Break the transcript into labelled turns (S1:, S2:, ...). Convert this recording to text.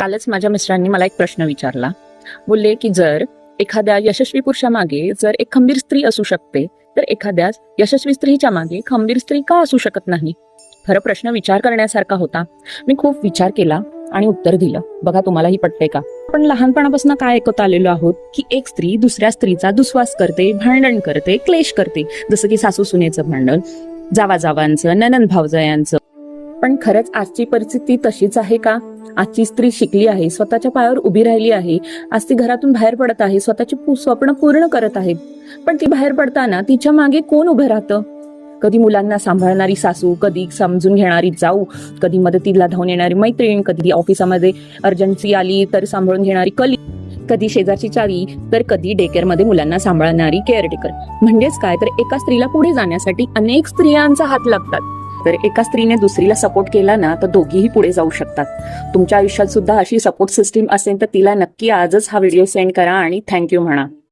S1: कालच माझ्या मिस्टरांनी मला एक प्रश्न विचारला. बोलले की जर एखाद्या यशस्वी पुरुषामागे जर एक खंबीर स्त्री असू शकते, तर एखाद्या यशस्वी स्त्रीच्या मागे खंबीर स्त्री का असू शकत नाही? खरं प्रश्न विचार करण्यासारखा होता. मी खूप विचार केला आणि उत्तर दिलं. बघा तुम्हालाही पटतंय का? आपण लहानपणापासून काय ऐकत आलेलो आहोत की एक स्त्री दुसऱ्या स्त्रीचा दुस्वास करते, भांडण करते, क्लेश करते, जसं की सासू सुनेचं भांडण, जावाजावांचं, ननंद भावजयांचं. पण खरंच आजची परिस्थिती तशीच आहे का? आजची स्त्री शिकली आहे, स्वतःच्या पायावर उभी राहिली आहे, आज ती घरातून बाहेर पडत आहे, स्वतःची स्वप्न पूर्ण करत आहे. पण ती बाहेर पडताना तिच्या मागे कोण उभं राहतं? कधी मुलांना सांभाळणारी सासू, कधी समजून घेणारी जाऊ, कधी मदतीला धावून येणारी मैत्रीण, कधी ऑफिसामध्ये अर्जन्सी आली तर सांभाळून घेणारी कली, कधी शेजारची चावी, तर कधी डेकेअरमध्ये मुलांना सांभाळणारी केअरटेकर. म्हणजेच काय, तर एका स्त्रीला पुढे जाण्यासाठी अनेक स्त्रियांचा हात लागतात. तर एका स्त्रीने दुसरीला सपोर्ट केला ना, तर दोघीही पुढे जाऊ शकतात. तुमच्या आयुष्यात सुद्धा अशी सपोर्ट सिस्टीम असेल तर तिला नक्की आजच हा व्हिडिओ सेंड करा आणि थँक्यू म्हणा.